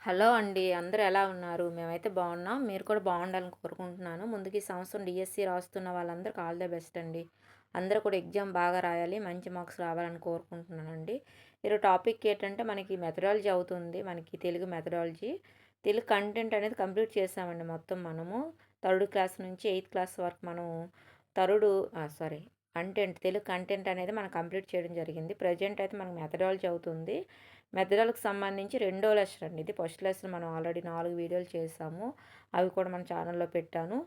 Hello అండి. అందరూ ఎలా ఉన్నారు? మేమైతే బాగున్నాం. మీరు కూడా బాగుండాలని కోరుకుంటున్నాను. ముందుగా ఈ సంవత్సరం డీఎస్సీ రాస్తున్న వాళ్ళందరికి ఆల్ ద బెస్ట్ అండి. అందరూ కూడా ఎగ్జామ్ బాగా రాయాలి. మంచి మార్క్స్ రావాలని కోరుకుంటున్నానండి. ఈరోజు టాపిక్ ఏంటంటే మనకి మెథడాలజీ అవుతుంది. మనకి తెలుగు మెథడాలజీ. తెలుగు కంటెంట్ అనేది కంప్లీట్ చేసామండి మొత్తం మనము. థర్డ్ క్లాస్ నుంచి ఎయిత్ క్లాస్ వరకు మనం థర్డ్ సారీ తెలుగు కంటెంట్ అనేది మనం కంప్లీట్ చేయడం జరిగింది. ప్రజెంట్ అయితే మనకు మెథడాలజీ అవుతుంది. మెథడాలజీకి సంబంధించి రెండో లెసన్ అండి ఇది. ఫస్ట్ లెసన్ మనం ఆల్రెడీ 4 వీడియోలు చేసాము. అవి కూడా మన ఛానల్లో పెట్టాను.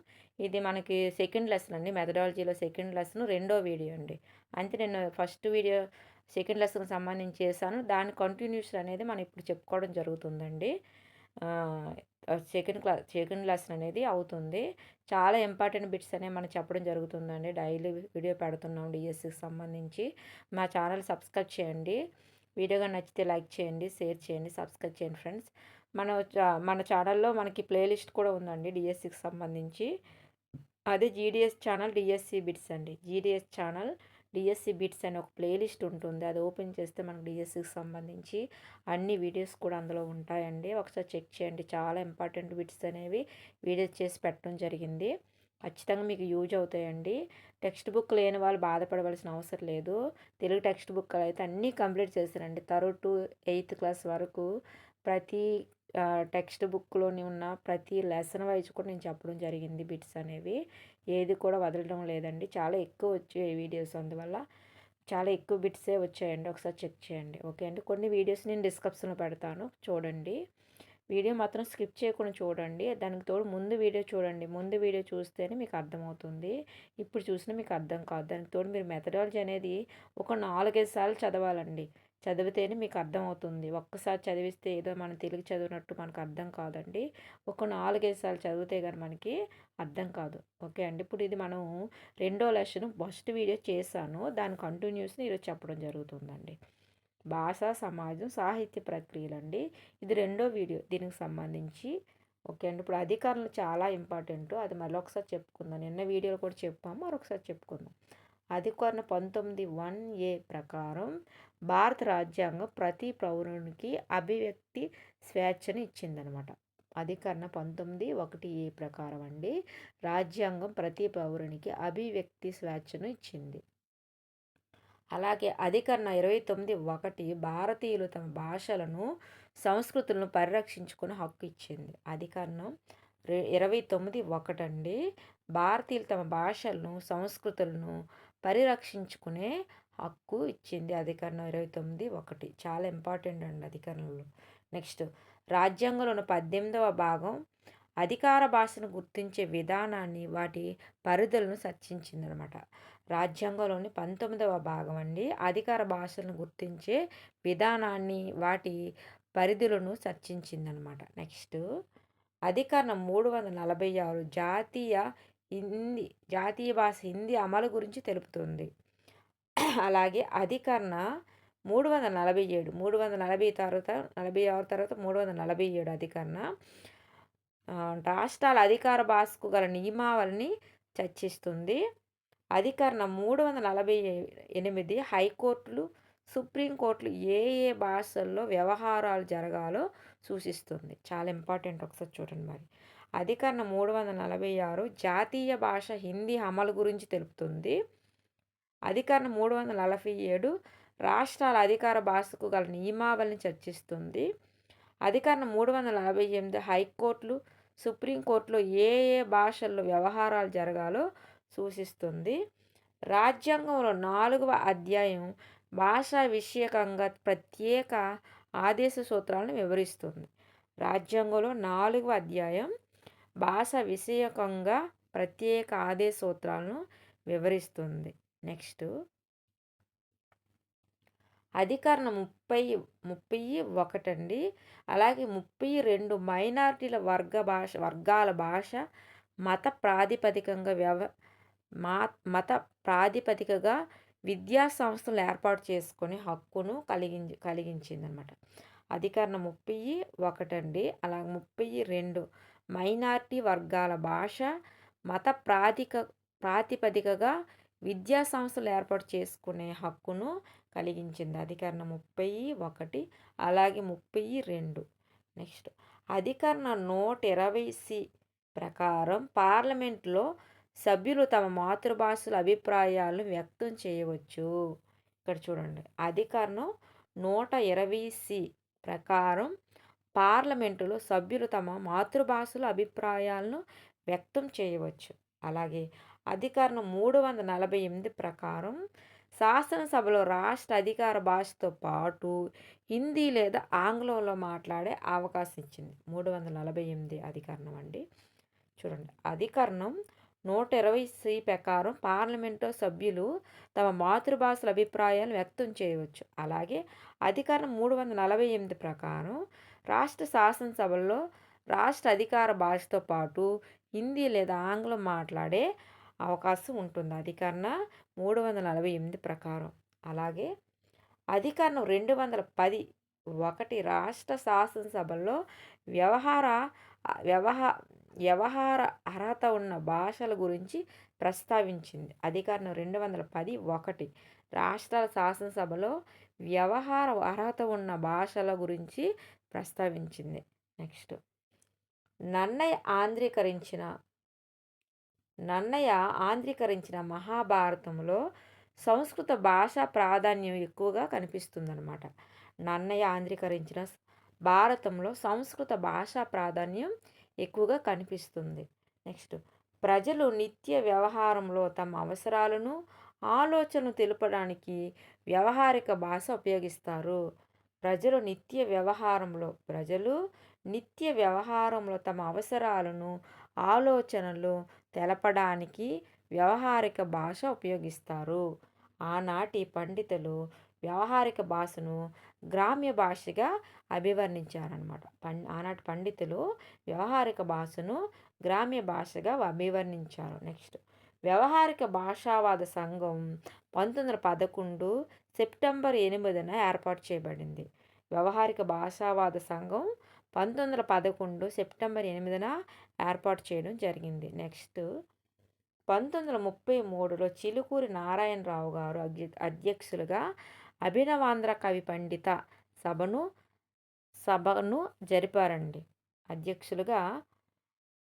ఇది మనకి సెకండ్ లెసన్ అండి. మెథడాలజీలో సెకండ్ లెసన్ రెండో వీడియో అండి. అంతే నేను ఫస్ట్ వీడియో సెకండ్ లెసన్కి సంబంధించి చేశాను. దాని కంటిన్యూషన్ అనేది మనం ఇప్పుడు చెప్పుకోవడం జరుగుతుందండి. సెకండ్ లెసన్ అనేది అవుతుంది. చాలా ఇంపార్టెంట్ బిట్స్ అనేవి మనం చెప్పడం జరుగుతుందండి. డైలీ వీడియో పెడుతున్నాం డిఎస్సికి సంబంధించి. మా ఛానల్ సబ్స్క్రైబ్ చేయండి. వీడియోగా నచ్చితే లైక్ చేయండి, షేర్ చేయండి, సబ్స్క్రైబ్ చేయండి ఫ్రెండ్స్. మన ఛానల్లో మనకి ప్లేలిస్ట్ కూడా ఉందండి డిఎస్సికి సంబంధించి. అదే జీడిఎస్ ఛానల్ డిఎస్సి బిట్స్ అండి. జీడిఎస్ ఛానల్ డిఎస్సి బిట్స్ అనే ఒక ప్లేలిస్ట్ ఉంటుంది. అది ఓపెన్ చేస్తే మనకు డిఎస్సికి సంబంధించి అన్ని వీడియోస్ కూడా అందులో ఉంటాయండి. ఒకసారి చెక్ చేయండి. చాలా ఇంపార్టెంట్ బిట్స్ అనేవి వీడియోస్ చేసి పెట్టడం జరిగింది. ఖచ్చితంగా మీకు యూజ్ అవుతాయండి. టెక్స్ట్ బుక్ లేని వాళ్ళు బాధపడవలసిన అవసరం లేదు. తెలుగు టెక్స్ట్ బుక్లు అయితే అన్నీ కంప్లీట్ చేశానండి. థర్డ్ టు ఎయిత్ క్లాస్ వరకు ప్రతి టెక్స్ట్ బుక్లోని ఉన్న ప్రతి లెసన్ వైజ్ కూడా నేను చెప్పడం జరిగింది. బిట్స్ అనేవి ఏది కూడా వదలడం లేదండి. చాలా ఎక్కువ వచ్చాయి వీడియోస్. అందువల్ల చాలా ఎక్కువ బిట్సే వచ్చాయండి. ఒకసారి చెక్ చేయండి. ఓకే అండి. కొన్ని వీడియోస్ నేను డిస్క్రిప్షన్లో పెడతాను, చూడండి. వీడియో మాత్రం స్కిప్ చేయకుండా చూడండి. దానికి తోడు ముందు వీడియో చూడండి. ముందు వీడియో చూస్తేనే మీకు అర్థమవుతుంది. ఇప్పుడు చూసినా మీకు అర్థం కాదు. దానికి తోడు మీరు మెథడాలజీ అనేది ఒక 4, 5 సార్లు చదవాలండి. చదివితేనే మీకు అర్థమవుతుంది. ఒక్కసారి చదివిస్తే ఏదో మనం తెలుగు చదివినట్టు మనకు అర్థం కాదండి. ఒక 4, 5 సార్లు చదివితే కానీ మనకి అర్థం కాదు. ఓకే అండి. ఇప్పుడు ఇది మనం రెండో లెసన్ ఫస్ట్ వీడియో చేశాను. దాని కంటిన్యూస్ని ఈరోజు చెప్పడం జరుగుతుందండి. భాష, సమాజం, సాహిత్య ప్రక్రియలండి. ఇది రెండో వీడియో దీనికి సంబంధించి. ఓకే అండి. ఇప్పుడు అధికారులు చాలా ఇంపార్టెంట్. అది మళ్ళీ ఒకసారి చెప్పుకుందాం. నిన్న వీడియోలో కూడా చెప్పాము, మరొకసారి చెప్పుకుందాం. అధికరణ 19(1)(a) ప్రకారం భారత రాజ్యాంగం ప్రతి పౌరునికి అభివ్యక్తి స్వేచ్ఛను ఇచ్చిందనమాట. అధికరణ 19(1)(a) ప్రకారం అండి రాజ్యాంగం ప్రతి పౌరునికి అభివ్యక్తి స్వేచ్ఛను ఇచ్చింది. అలాగే అధికరణ 29(1) భారతీయులు తమ భాషలను, సంస్కృతులను పరిరక్షించుకునే హక్కు ఇచ్చింది. అధికరణం 29(1) అండి భారతీయులు తమ భాషలను, సంస్కృతులను పరిరక్షించుకునే హక్కు ఇచ్చింది. అధికరణం 29(1) చాలా ఇంపార్టెంట్ అండి అధికరణలు. నెక్స్ట్ రాజ్యాంగంలోని 18వ భాగం అధికార భాషను గుర్తించే విధానాన్ని, వాటి పరిధులను చర్చించిందనమాట. రాజ్యాంగంలోని 19వ భాగం అండి అధికార భాషలను గుర్తించే విధానాన్ని, వాటి పరిధులను చర్చించిందనమాట. నెక్స్ట్ అధికరణం 346 జాతీయ భాష హిందీ అమలు గురించి తెలుపుతుంది. అలాగే అధికరణ 347 తర్వాత 46 తర్వాత 347 అధికరణ రాష్ట్రాల అధికార భాషకు గల నియమావళిని చర్చిస్తుంది. అధికరణం 348 హైకోర్టులు, సుప్రీంకోర్టులు ఏ ఏ భాషల్లో వ్యవహారాలు జరగాలో సూచిస్తుంది. చాలా ఇంపార్టెంట్. ఒకసారి చూడండి మరి. అధికరణం 346 జాతీయ భాష హిందీ అమలు గురించి తెలుపుతుంది. అధికరణం 347 రాష్ట్రాల అధికార భాషకు గల నియమావళిని చర్చిస్తుంది. అధికరణం 348 హైకోర్టులు, సుప్రీంకోర్టులో ఏ ఏ భాషల్లో వ్యవహారాలు జరగాలో సూచిస్తుంది. రాజ్యాంగంలో 4వ అధ్యాయం భాషా విషయకంగా ప్రత్యేక ఆదేశ సూత్రాలను వివరిస్తుంది. రాజ్యాంగంలో 4వ అధ్యాయం భాష విషయకంగా ప్రత్యేక ఆదేశ సూత్రాలను వివరిస్తుంది. నెక్స్ట్ అధికరణం 31 అండి. అలాగే 32 మైనారిటీల వర్గాల భాష మత ప్రాతిపదికగా విద్యా సంస్థలు ఏర్పాటు చేసుకునే హక్కును కలిగించిందనమాట. అధికరణం 31 అండి. అలాగే 32 మైనారిటీ వర్గాల భాష మత ప్రాతిపదికగా విద్యా సంస్థలు ఏర్పాటు చేసుకునే హక్కును కలిగించింది. అధికరణం 31 అలాగే 32 నెక్స్ట్ అధికరణ 120C ప్రకారం పార్లమెంట్లో సభ్యులు తమ మాతృభాషల అభిప్రాయాలను వ్యక్తం చేయవచ్చు. ఇక్కడ చూడండి, అధికరణం 120C ప్రకారం పార్లమెంటులో సభ్యులు తమ మాతృభాషలో అభిప్రాయాలను వ్యక్తం చేయవచ్చు. అలాగే అధికరణం 348 ప్రకారం శాసనసభలో రాష్ట్ర అధికార భాషతో పాటు హిందీ లేదా ఆంగ్లంలో మాట్లాడే అవకాశం ఇచ్చింది. 348 అధికరణం అండి. చూడండి, అధికరణం 120C ప్రకారం పార్లమెంట్లో సభ్యులు తమ మాతృభాషల అభిప్రాయాలను వ్యక్తం చేయవచ్చు. అలాగే అధికరణం 348 ప్రకారం రాష్ట్ర శాసనసభల్లో రాష్ట్ర అధికార భాషతో పాటు హిందీ లేదా ఆంగ్లం మాట్లాడే అవకాశం ఉంటుంది అధికరణ 348 ప్రకారం. అలాగే అధికరణం 210 రాష్ట్ర శాసనసభల్లో వ్యవహార వ్యవహా వ్యవహార అర్హత ఉన్న భాషల గురించి ప్రస్తావించింది. అధికరణం 210 రాష్ట్రాల శాసనసభలో వ్యవహార అర్హత ఉన్న భాషల గురించి ప్రస్తావించింది. నెక్స్ట్ నన్నయ్య ఆంధ్రీకరించిన మహాభారతంలో సంస్కృత భాష ప్రాధాన్యం ఎక్కువగా కనిపిస్తుందన్నమాట. నన్నయ్య ఆంధ్రీకరించిన భారతంలో సంస్కృత భాషా ప్రాధాన్యం ఎక్కువగా కనిపిస్తుంది. నెక్స్ట్ ప్రజలు నిత్య వ్యవహారంలో తమ అవసరాలను ఆలోచనలు తెలుపడానికి వ్యవహారిక భాష ఉపయోగిస్తారు. ప్రజలు నిత్య వ్యవహారంలో తమ అవసరాలను ఆలోచనలు తెలపడానికి వ్యవహారిక భాష ఉపయోగిస్తారు. ఆనాటి పండితులు వ్యవహారిక భాషను గ్రామ్య భాషగా అభివర్ణించారనమాట. ఆనాటి పండితులు వ్యవహారిక భాషను గ్రామ్య భాషగా అభివర్ణించారు. నెక్స్ట్ వ్యవహారిక భాషావాద సంఘం 1911 సెప్టెంబర్ 8న ఏర్పాటు చేయబడింది. వ్యవహారిక భాషావాద సంఘం 1911 సెప్టెంబర్ 8న ఏర్పాటు చేయడం జరిగింది. నెక్స్ట్ 1933లో చిలుకూరి నారాయణరావు గారు అధ్యక్షులుగా అభినవాంధ్ర కవి పండిత సభను జరిపారండి. అధ్యక్షులుగా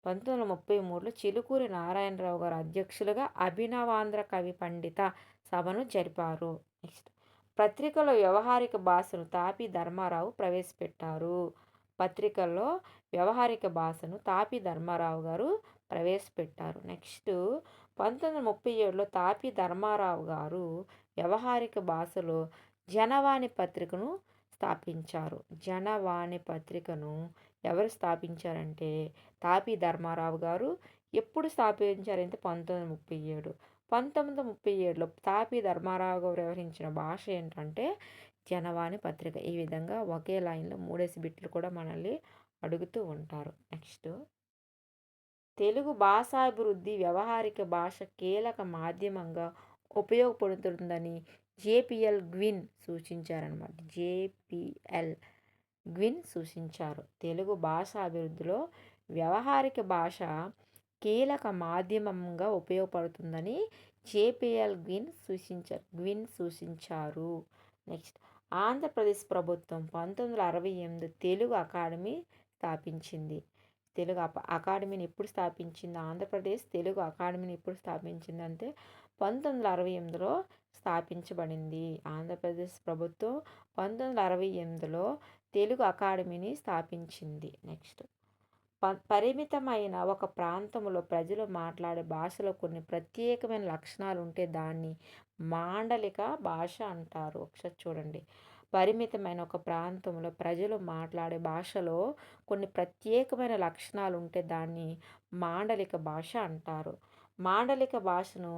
1933లో చిలుకూరి నారాయణరావు గారు అధ్యక్షులుగా అభినవాంధ్ర కవి పండిత సభను జరిపారు. నెక్స్ట్ పత్రికలో వ్యవహారిక భాషను తాపీ ధర్మారావు ప్రవేశపెట్టారు. పత్రికల్లో వ్యవహారిక భాషను తాపీ ధర్మారావు గారు ప్రవేశపెట్టారు. నెక్స్ట్ 1937లో తాపీ ధర్మారావు గారు వ్యవహారిక భాషలో జనవాణి పత్రికను స్థాపించారు. జనవాణి పత్రికను ఎవరు స్థాపించారంటే తాపీ ధర్మారావు గారు. ఎప్పుడు స్థాపించారంటే 1937. 1937లో తాపీ ధర్మారావు గారు వ్యవహరించిన భాష ఏంటంటే జనవాణి పత్రిక. ఈ విధంగా ఒకే లైన్లో 3 బిట్లు కూడా మనల్ని అడుగుతూ ఉంటారు. నెక్స్ట్ తెలుగు భాషాభివృద్ధి వ్యవహారిక భాష కీలక మాధ్యమంగా ఉపయోగపడుతుందని జేపీఎల్ గ్విన్ సూచించారనమాట. జేపీఎల్ గ్విన్ సూచించారు. తెలుగు భాష అభివృద్ధిలో వ్యవహారిక భాష కీలక మాధ్యమంగా ఉపయోగపడుతుందని జేపీఎల్ గ్విన్ సూచించారు. నెక్స్ట్ ఆంధ్రప్రదేశ్ ప్రభుత్వం 1968 తెలుగు అకాడమీ స్థాపించింది. తెలుగు అకాడమీని ఎప్పుడు స్థాపించింది? ఆంధ్రప్రదేశ్ తెలుగు అకాడమీని ఎప్పుడు స్థాపించింది అంటే 1968లో స్థాపించబడింది. ఆంధ్రప్రదేశ్ ప్రభుత్వం 1968లో తెలుగు అకాడమీని స్థాపించింది. నెక్స్ట్ పరిమితమైన ఒక ప్రాంతంలో ప్రజలు మాట్లాడే భాషలో కొన్ని ప్రత్యేకమైన లక్షణాలు ఉంటే దాన్ని మాండలిక భాష అంటారు. ఒకసారి చూడండి, పరిమితమైన ఒక ప్రాంతంలో ప్రజలు మాట్లాడే భాషలో కొన్ని ప్రత్యేకమైన లక్షణాలు ఉంటే దాన్ని మాండలిక భాష అంటారు. మాండలిక భాషను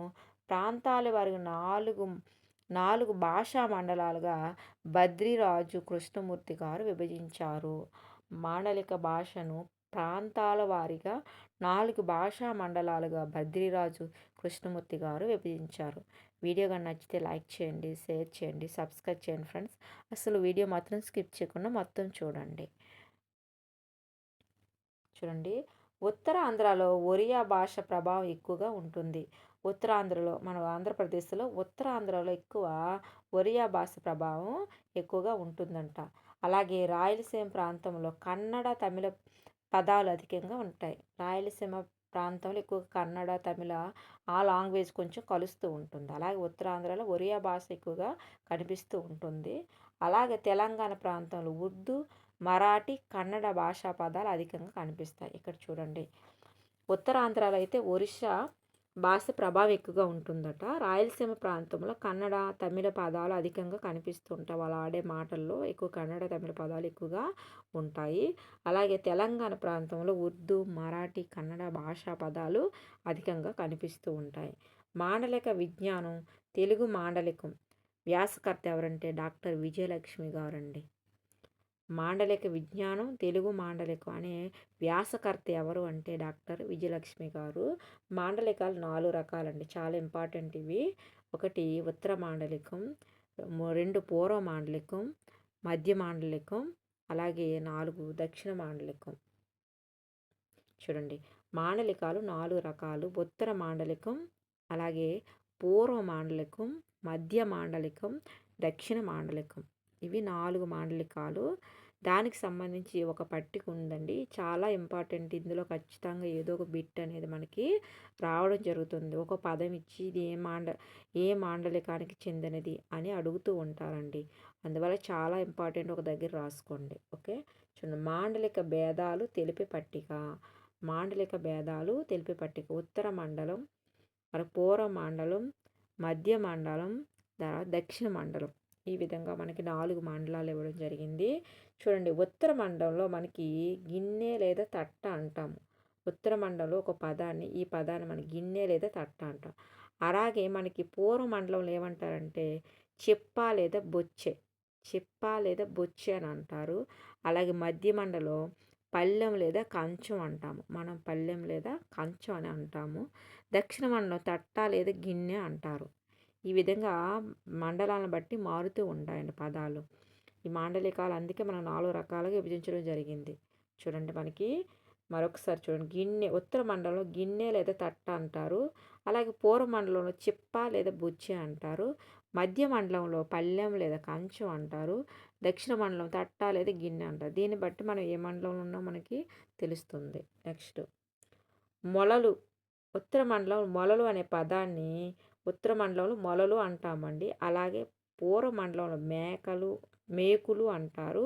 ప్రాంతాల వారికి నాలుగు భాషా మండలాలుగా బద్రిరాజు కృష్ణమూర్తి గారు విభజించారు. మాండలిక భాషను ప్రాంతాల వారీగా 4 భాషా మండలాలుగా బద్రిరాజు కృష్ణమూర్తి గారు విభజించారు. వీడియో కానీ నచ్చితే లైక్ చేయండి, షేర్ చేయండి, సబ్స్క్రైబ్ చేయండి ఫ్రెండ్స్. అసలు వీడియో మాత్రం స్కిప్ చేయకుండా మొత్తం చూడండి. ఉత్తరాంధ్రలో ఒరియా భాష ప్రభావం ఎక్కువగా ఉంటుంది. ఉత్తరాంధ్రలో మన ఆంధ్రప్రదేశ్లో ఉత్తరాంధ్రలో ఎక్కువ ఒరియా భాష ప్రభావం ఎక్కువగా ఉంటుందంట. అలాగే రాయలసీమ ప్రాంతంలో కన్నడ, తమిళ పదాలు అధికంగా ఉంటాయి. రాయలసీమ ప్రాంతంలో ఎక్కువగా కన్నడ, తమిళ ఆ లాంగ్వేజ్ కొంచెం కలుస్తూ ఉంటుంది. అలాగే ఉత్తరాంధ్రలో ఒరియా భాష ఎక్కువగా కనిపిస్తూ ఉంటుంది. అలాగే తెలంగాణ ప్రాంతంలో ఉర్దూ, మరాఠీ, కన్నడ భాషా పదాలు అధికంగా కనిపిస్తాయి. ఇక్కడ చూడండి. ఉత్తరాంధ్రలో అయితే ఒరిస్సా భాష ప్రభావం ఎక్కువగా ఉంటుందట. రాయలసీమ ప్రాంతంలో కన్నడ, తమిళ పదాలు అధికంగా కనిపిస్తుంటాయి. వాళ్ళు ఆడే మాటల్లో ఎక్కువ కన్నడ, తమిళ పదాలు ఎక్కువగా ఉంటాయి. అలాగే తెలంగాణ ప్రాంతంలో ఉర్దూ, మరాఠీ, కన్నడ భాషా పదాలు అధికంగా కనిపిస్తూ ఉంటాయి. మాండలిక విజ్ఞానం, తెలుగు మాండలికం వ్యాసకర్త ఎవరంటే డాక్టర్ విజయలక్ష్మి గారండి. మాండలిక విజ్ఞానం, తెలుగు మాండలికం అనే వ్యాసకర్త ఎవరు అంటే డాక్టర్ విజయలక్ష్మి గారు. మాండలికాలు 4 రకాలండి. చాలా ఇంపార్టెంట్ ఇవి. ఒకటి ఉత్తర మాండలికం, 2 పూర్వ మాండలికం, మధ్య మాండలికం, అలాగే 4 దక్షిణ మాండలికం. చూడండి, మాండలికాలు 4 రకాలు. ఉత్తర మాండలికం, అలాగే పూర్వ మాండలికం, మధ్య మాండలికం, దక్షిణ మాండలికం. ఇవి 4 మాండలికాలు. దానికి సంబంధించి ఒక పట్టిక ఉందండి. చాలా ఇంపార్టెంట్. ఇందులో ఖచ్చితంగా ఏదో ఒక బిట్ అనేది మనకి రావడం జరుగుతుంది. ఒక పదం ఇచ్చి ఇది ఏ మాండలికానికి చెందినది అని అడుగుతూ ఉంటారండి. అందువల్ల చాలా ఇంపార్టెంట్. ఒక దగ్గర రాసుకోండి. ఓకే. చూడండి, మాండలిక భేదాలు తెలిపే పట్టిక. మాండలిక భేదాలు తెలిపే పట్టిక. ఉత్తర మండలం, పూర్వ మండలం, మధ్య మండలం, దక్షిణ మండలం. ఈ విధంగా మనకి 4 మండలాలు ఇవ్వడం జరిగింది. చూడండి, ఉత్తర మండలంలో మనకి గిన్నె లేదా తట్ట అంటాము. ఉత్తర మండలంలో ఒక పదాన్ని, ఈ పదాన్ని మనం గిన్నె లేదా తట్ట అంటాం. అలాగే మనకి పూర్వ మండలంలో ఏమంటారంటే చెప్ప లేదా బొచ్చె. చెప్ప లేదా బొచ్చె అని అంటారు. అలాగే మధ్య మండలం పళ్ళెం లేదా కంచం అంటాము. మనం పళ్ళెం లేదా కంచం అని అంటాము. దక్షిణ మండలం తట్ట లేదా గిన్నె అంటారు. ఈ విధంగా మండలాలను బట్టి మారుతూ ఉంటాయండి పదాలు. ఈ మాండలికాలు అందుకే మనం 4 రకాలుగా విభజించడం జరిగింది. చూడండి, మనకి మరొకసారి చూడండి. గిన్నె ఉత్తర మండలంలో గిన్నె లేదా తట్ట అంటారు. అలాగే పూర్వ మండలంలో చిప్ప లేదా బుచ్చె అంటారు. మధ్య మండలంలో పళ్ళెం లేదా కంచం అంటారు. దక్షిణ మండలం తట్ట లేదా గిన్నె అంటారు. దీన్ని బట్టి మనం ఏ మండలంలో ఉన్నా మనకి తెలుస్తుంది. నెక్స్ట్, మొలలు. ఉత్తర మండలం మొలలు అనే పదాన్ని ఉత్తర మండలంలో మొలలు అంటామండి. అలాగే పూర్వ మండలంలో మేకులు అంటారు.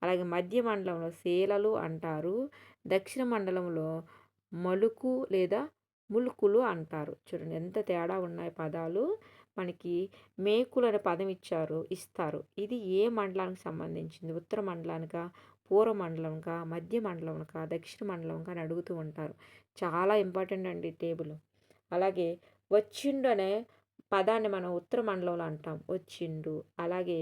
అలాగే మధ్య మండలంలో శీలలు అంటారు. దక్షిణ మండలంలో మలుకు లేదా ములుకులు అంటారు. చూడండి, ఎంత తేడా ఉన్నాయి పదాలు. మనకి మేకులు అనే పదం ఇస్తారు. ఇది ఏ మండలానికి సంబంధించింది? ఉత్తర మండలానికా, పూర్వ మండలంకా, మధ్య మండలంకా, దక్షిణ మండలంకా అని అడుగుతూ ఉంటారు. చాలా ఇంపార్టెంట్ అండి టేబుల్. అలాగే వచ్చిండు అనే పదాన్ని మనం ఉత్తర మండలంలో అంటాం, వచ్చిండు. అలాగే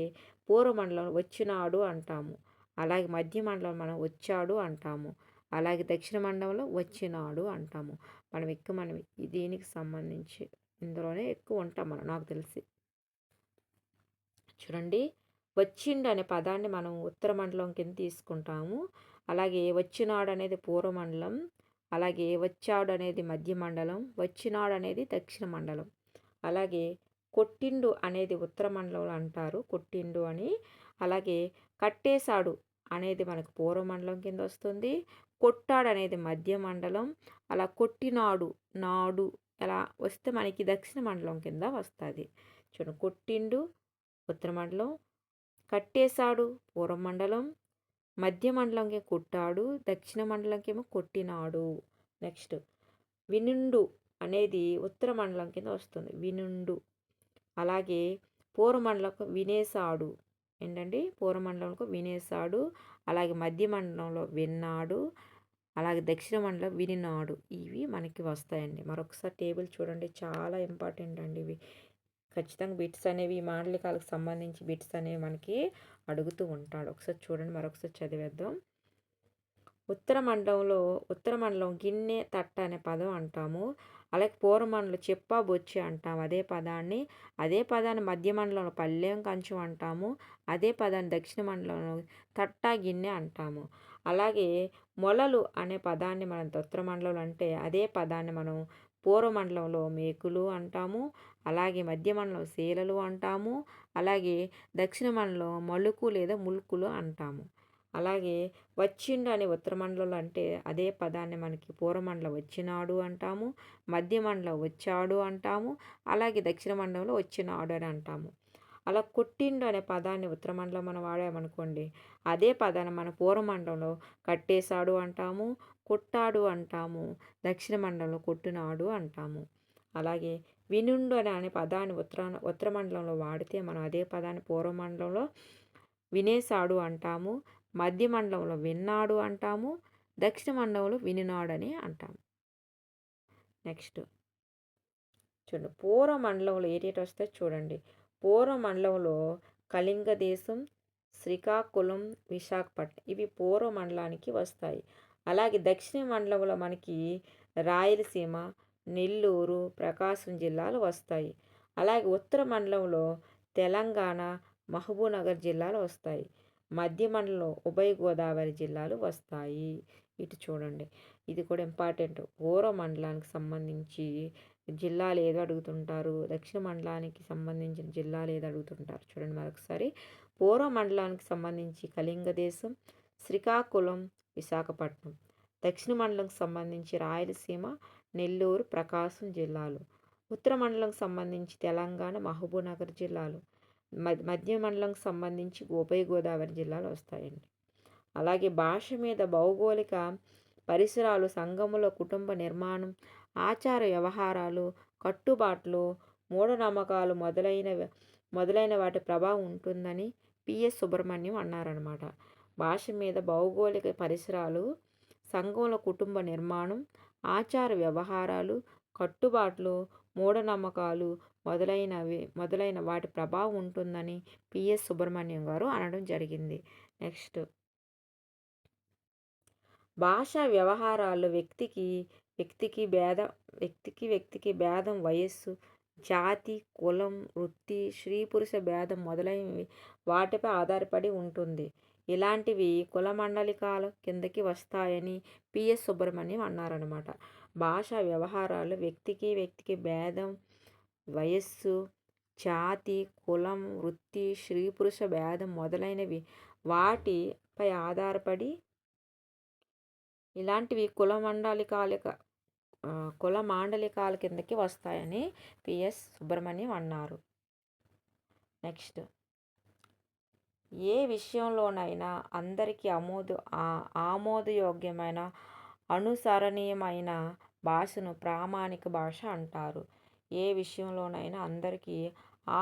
పూర్వ మండలంలో వచ్చినాడు అంటాము. అలాగే మధ్య మండలం మనం వచ్చాడు అంటాము. అలాగే దక్షిణ మండలంలో వచ్చినాడు అంటాము. మనం దీనికి సంబంధించి ఇందులోనే ఎక్కువ ఉంటాం నాకు తెలిసి. చూడండి, వచ్చిండు అనే పదాన్ని మనం ఉత్తర మండలం కింద తీసుకుంటాము. అలాగే వచ్చినాడు అనేది పూర్వ మండలం. అలాగే వచ్చాడు అనేది మధ్య మండలం. వచ్చినాడు అనేది దక్షిణ మండలం. అలాగే కొట్టిండు అనేది ఉత్తర మండలంలో అంటారు, కొట్టిండు అని. అలాగే కట్టేశాడు అనేది మనకు పూర్వ మండలం కింద వస్తుంది. కొట్టాడు అనేది మధ్య మండలం. అలా కొట్టినాడు, నాడు ఎలా వస్తే మనకి దక్షిణ మండలం కింద వస్తుంది. చూడండి, కొట్టిండు ఉత్తర మండలం, కట్టేశాడు పూర్వ మండలం, మధ్య మండలంకి కొట్టాడు, దక్షిణ మండలంకి ఏమో కొట్టినాడు. నెక్స్ట్, వినుండు అనేది ఉత్తర మండలం కింద వస్తుంది, వినుండు. అలాగే పూర్వ మండలంకు వినేశాడు. ఏంటండి, పూర్వ మండలంకు వినేశాడు. అలాగే మధ్య మండలంలో విన్నాడు. అలాగే దక్షిణ మండలం వినినాడు. ఇవి మనకి వస్తాయండి. మరొకసారి టేబుల్ చూడండి, చాలా ఇంపార్టెంట్ అండి ఇవి. ఖచ్చితంగా బిట్స్ అనేవి మాండలికాలకు సంబంధించి బిట్స్ అనేవి మనకి అడుగుతూ ఉంటాడు. ఒకసారి చూడండి, మరొకసారి చదివేద్దాం. ఉత్తర మండలం గిన్నె తట్ట అనే పదం అంటాము. అలాగే పూర్వ మండలం చెప్ప బొచ్చి అంటాము అదే పదాన్ని మధ్య మండలంలో పళ్ళెం కంచం అంటాము. అదే పదాన్ని దక్షిణ మండలంలో తట్ట గిన్నె అంటాము. అలాగే మొలలు అనే పదాన్ని మనం ఉత్తర మండలంలో అంటే అదే పదాన్ని మనం పూర్వ మండలంలో మేకులు అంటాము. అలాగే మధ్య మండలం శీలలు అంటాము. అలాగే దక్షిణ మండలం మలుకు లేదా ములుకులు అంటాము. అలాగే వచ్చిండు అనే ఉత్తర మండలంలో అంటే అదే పదాన్ని మనకి పూర్వమండలం వచ్చినాడు అంటాము, మధ్య మండలం వచ్చాడు అంటాము, అలాగే దక్షిణ మండలంలో వచ్చినాడు అని అంటాము. అలా కొట్టిండు అనే పదాన్ని ఉత్తర మండలం మనం వాడామనుకోండి, అదే పదాన్ని మన పూర్వమండలంలో కట్టేశాడు అంటాము, కొట్టాడు అంటాము, దక్షిణ మండలంలో కొట్టినాడు అంటాము. అలాగే వినుండు అనే పదాన్ని ఉత్తర మండలంలో వాడితే మనం అదే పదాన్ని పూర్వమండలంలో వినేశాడు అంటాము, మధ్య మండలంలో విన్నాడు అంటాము, దక్షిణ మండలంలో వినినాడని అంటాము. నెక్స్ట్ చూడండి, పూర్వ మండలంలో ఏటేటి వస్తాయి చూడండి. పూర్వ మండలంలో కళింగ దేశం, శ్రీకాకుళం, విశాఖపట్నం ఇవి పూర్వ మండలానికి వస్తాయి. అలాగే దక్షిణ మండలంలో మనకి రాయలసీమ, నెల్లూరు, ప్రకాశం జిల్లాలు వస్తాయి. అలాగే ఉత్తర మండలంలో తెలంగాణ, మహబూబ్నగర్ జిల్లాలు వస్తాయి. మధ్య మండలంలో ఉభయ గోదావరి జిల్లాలు వస్తాయి. ఇటు చూడండి, ఇది కూడా ఇంపార్టెంట్. పూర్వ మండలానికి సంబంధించి జిల్లాలు ఏదో అడుగుతుంటారు, దక్షిణ మండలానికి సంబంధించిన జిల్లాలు ఏదో అడుగుతుంటారు. చూడండి మరొకసారి, పూర్వ మండలానికి సంబంధించి కళింగ దేశం, శ్రీకాకుళం, విశాఖపట్నం. దక్షిణ మండలంకి సంబంధించి రాయలసీమ, నెల్లూరు, ప్రకాశం జిల్లాలు. ఉత్తర మండలంకి సంబంధించి తెలంగాణ, మహబూబ్నగర్ జిల్లాలు. మధ్య మండలంకి సంబంధించి ఉభయ గోదావరి జిల్లాలు వస్తాయండి. అలాగే భాష మీద భౌగోళిక పరిసరాలు, సంఘముల కుటుంబ నిర్మాణం, ఆచార వ్యవహారాలు, కట్టుబాట్లు, మూఢనమ్మకాలు మొదలైన వాటి ప్రభావం ఉంటుందని పిఎస్ సుబ్రహ్మణ్యం అన్నారనమాట. భాష మీద భౌగోళిక పరిసరాలు, సంఘంలో కుటుంబ నిర్మాణం, ఆచార వ్యవహారాలు, కట్టుబాట్లు, మూఢనమ్మకాలు మొదలైన వాటి ప్రభావం ఉంటుందని పిఎస్ సుబ్రహ్మణ్యం గారు అనడం జరిగింది. నెక్స్ట్, భాషా వ్యవహారాల్లో వ్యక్తికి భేదం, వయస్సు, జాతి, కులం, వృత్తి, స్త్రీ పురుష భేదం మొదలైనవి వాటిపై ఆధారపడి ఉంటుంది. ఇలాంటివి కుల మండలికాల కిందకి వస్తాయని పిఎస్ సుబ్రహ్మణ్యం అన్నారనమాట. భాషా వ్యవహారాలు వ్యక్తికి భేదం, వయస్సు, జాతి, కులం, వృత్తి, స్త్రీ పురుష భేదం మొదలైనవి వాటిపై ఆధారపడి ఇలాంటివి కుల మాండలికాల కిందకి వస్తాయని పిఎస్ సుబ్రహ్మణ్యం అన్నారు. నెక్స్ట్, ఏ విషయంలోనైనా అందరికీ ఆమోదయోగ్యమైన అనుసరణీయమైన భాషను ప్రామాణిక భాష అంటారు. ఏ విషయంలోనైనా అందరికీ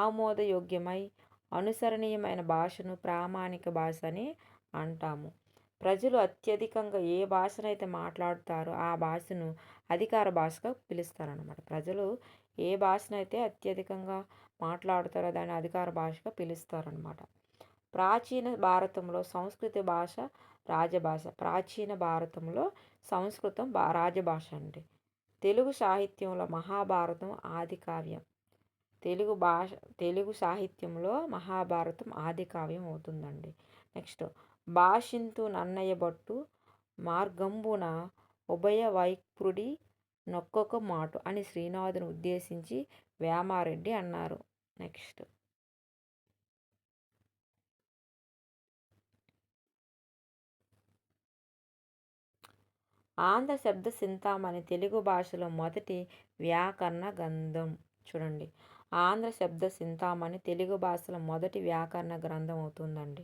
ఆమోదయోగ్యమై అనుసరణీయమైన భాషను ప్రామాణిక భాష అని అంటాము. ప్రజలు అత్యధికంగా ఏ భాషనైతే మాట్లాడుతారో ఆ భాషను అధికార భాషగా పిలుస్తారనమాట. ప్రజలు ఏ భాషనైతే అత్యధికంగా మాట్లాడుతారో దాన్ని అధికార భాషగా పిలుస్తారనమాట. ప్రాచీన భారతంలో సంస్కృత భాష రాజభాష. ప్రాచీన భారతంలో సంస్కృతం రాజభాష అండి. తెలుగు సాహిత్యంలో మహాభారతం ఆది కావ్యం. తెలుగు సాహిత్యంలో మహాభారతం ఆది కావ్యం అవుతుందండి. నెక్స్ట్, భాషింతు నన్నయ్య భట్టు మార్గంబున ఉభయ వైప్రుడి నొక్కొక మాటు అని శ్రీనాథుని ఉద్దేశించి వేమారెడ్డి అన్నారు. నెక్స్ట్, ఆంధ్ర శబ్ద సింతామణి తెలుగు భాషలో మొదటి వ్యాకరణ గ్రంథం. చూడండి, ఆంధ్ర శబ్ద సింతామణి తెలుగు భాషలో మొదటి వ్యాకరణ గ్రంథం అవుతుందండి.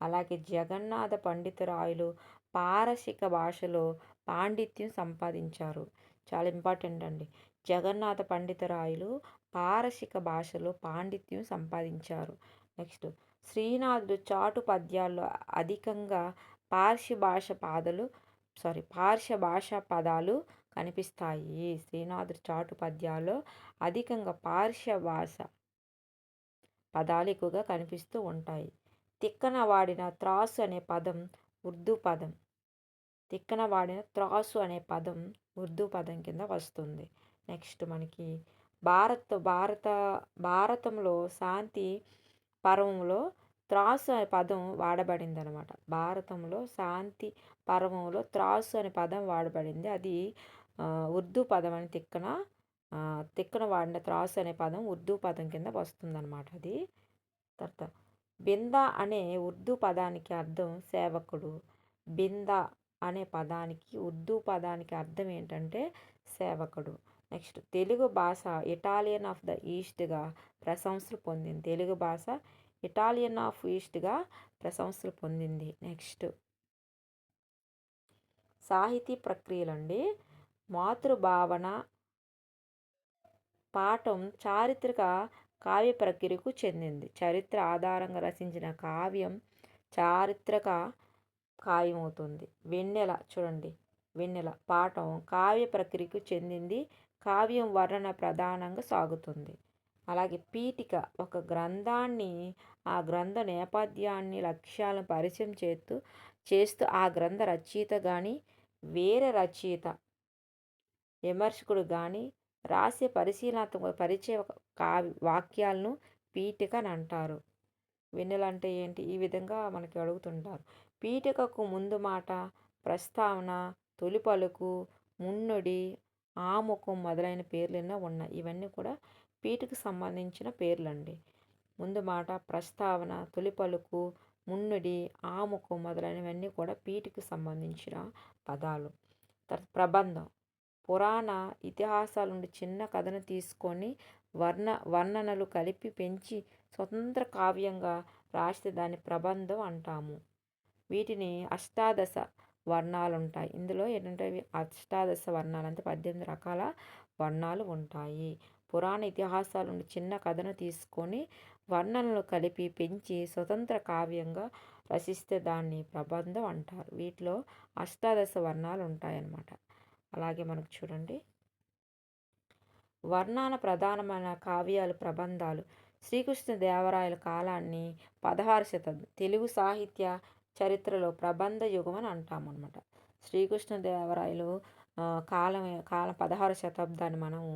అలాగే జగన్నాథ పండితురాయలు పారశిక భాషలో పాండిత్యం సంపాదించారు. చాలా ఇంపార్టెంట్ అండి. జగన్నాథ పండితురాయలు పారశిక భాషలో పాండిత్యం సంపాదించారు. నెక్స్ట్, శ్రీనాథుడు చాటు పద్యాల్లో అధికంగా పార్శ్వ భాషా పదాలు కనిపిస్తాయి. శ్రీనాథుడి చాటు పద్యాల్లో అధికంగా పార్శ్వ భాష పదాలు ఎక్కువగా కనిపిస్తూ ఉంటాయి. తిక్కన వాడిన త్రాసు అనే పదం ఉర్దూ పదం. తిక్కన వాడిన త్రాసు అనే పదం ఉర్దూ పదం కింద వస్తుంది. నెక్స్ట్, మనకి భారతంలో శాంతి పర్వంలో త్రాసు అనే పదం వాడబడింది అనమాట. భారతంలో శాంతి పర్వంలో త్రాసు అనే పదం వాడబడింది. అది ఉర్దూ పదం అని తిక్కన వాడిన త్రాసు అనే పదం ఉర్దూ పదం కింద వస్తుందన్నమాట. అది తర్వాత బిందా అనే ఉర్దూ పదానికి అర్థం సేవకుడు. బిందా అనే పదానికి ఉర్దూ పదానికి అర్థం ఏంటంటే సేవకుడు. నెక్స్ట్ తెలుగు భాష ఇటాలియన్ ఆఫ్ ద ఈస్ట్గా ప్రశంసలు పొందింది. తెలుగు భాష ఇటాలియన్ ఆఫ్ ఈస్ట్గా ప్రశంసలు పొందింది. నెక్స్ట్ సాహితీ ప్రక్రియలండి. మాతృభావన పాఠం చారిత్రక కావ్య ప్రక్రియకు చెందింది. చరిత్ర ఆధారంగా రచించిన కావ్యం చారిత్రక కావ్యం అవుతుంది. వెన్నెల చూడండి, వెన్నెల పాఠం కావ్య ప్రక్రియకు చెందింది. కావ్యం వర్ణన ప్రధానంగా సాగుతుంది. అలాగే పీఠిక ఒక గ్రంథాన్ని, ఆ గ్రంథ నేపథ్యాన్ని, లక్ష్యాలను పరిచయం చేస్తూ ఆ గ్రంథ రచయిత కానీ వేరే రచయిత విమర్శకుడు కానీ రాసే పరిశీలనాత్మక పరిచయ వాక్యాలను పీఠిక అని అంటారు. వెన్నెల అంటే ఏంటి? ఈ విధంగా మనకి అడుగుతుంటారు. పీఠికకు ముందు మాట, ప్రస్తావన, తొలి పలుకు, మున్నుడి, ఆముఖం మొదలైన పేర్లు ఎన్నో ఉన్నాయి. ఇవన్నీ కూడా పీఠికకు సంబంధించిన పేర్లండి. ముందు మాట, ప్రస్తావన, తొలి పలుకు, మున్నుడి, ఆముఖం మొదలైనవన్నీ కూడా పీఠికకు సంబంధించిన పదాలు. తర్వాత ప్రబంధం పురాణ ఇతిహాసాల నుండి చిన్న కథను తీసుకొని వర్ణనలు కలిపి పెంచి స్వతంత్ర కావ్యంగా రాస్తే దాన్ని ప్రబంధం అంటాము. వీటిని అష్టాదశ వర్ణాలు ఉంటాయి. ఇందులో ఏంటంటే అష్టాదశ వర్ణాలు అంటే 18 రకాల వర్ణాలు ఉంటాయి. పురాణ ఇతిహాసాల నుండి చిన్న కథను తీసుకొని వర్ణనలు కలిపి పెంచి స్వతంత్ర కావ్యంగా రచిస్తే దాన్ని ప్రబంధం అంటారు. వీటిలో అష్టాదశ వర్ణాలు ఉంటాయన్నమాట. అలాగే మనకు చూడండి, వర్ణాన ప్రధానమైన కావ్యాలు ప్రబంధాలు. శ్రీకృష్ణదేవరాయల కాలాన్ని 16వ శతాబ్దం తెలుగు సాహిత్య చరిత్రలో ప్రబంధ యుగం అని అంటామన్నమాట. శ్రీకృష్ణదేవరాయలు కాలం 16వ శతాబ్దాన్ని మనము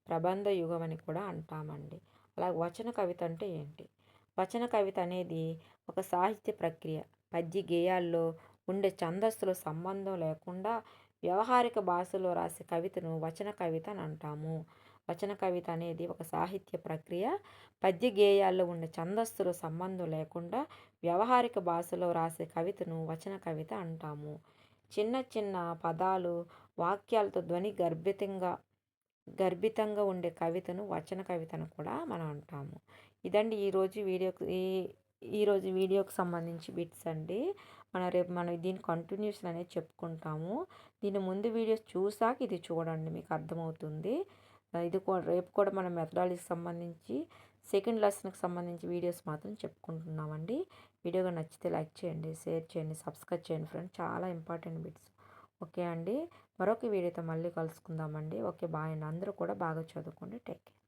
ప్రబంధ యుగం అని కూడా అంటామండి. అలాగే వచన కవిత అంటే ఏంటి? వచన కవిత అనేది ఒక సాహిత్య ప్రక్రియ. పద్య గేయాల్లో ఉండే ఛందస్సులో సంబంధం లేకుండా వ్యవహారిక భాషలో రాసే కవితను వచన కవిత అని అంటాము. వచన కవిత అనేది ఒక సాహిత్య ప్రక్రియ. పద్య గేయాల్లో ఉండే ఛందస్సులో సంబంధం లేకుండా వ్యవహారిక భాషలో రాసే కవితను వచన కవిత అంటాము. చిన్న చిన్న పదాలు, వాక్యాలతో ధ్వని గర్భితంగా ఉండే కవితను వచన కవితను కూడా మనం అంటాము. ఇదండి ఈరోజు వీడియోకి సంబంధించి బిట్స్ అండి. రేపు మనం దీని కంటిన్యూషన్ అనేది చెప్పుకుంటాము. దీని ముందు వీడియోస్ చూసాక ఇది చూడండి, మీకు అర్థమవుతుంది. రేపు కూడా మనం మెథడాలజీకి సంబంధించి సెకండ్ లెసన్కి సంబంధించి వీడియోస్ మాత్రం చెప్పుకుంటున్నామండి. వీడియోగా నచ్చితే లైక్ చేయండి, షేర్ చేయండి, సబ్స్క్రైబ్ చేయండి ఫ్రెండ్స్. చాలా ఇంపార్టెంట్ బిట్స్. ఓకే అండి, మరొక వీడియోతో మళ్ళీ కలుసుకుందామండి. ఓకే, బాయ్ అండి. అందరూ కూడా బాగా చదువుకోండి. Take care.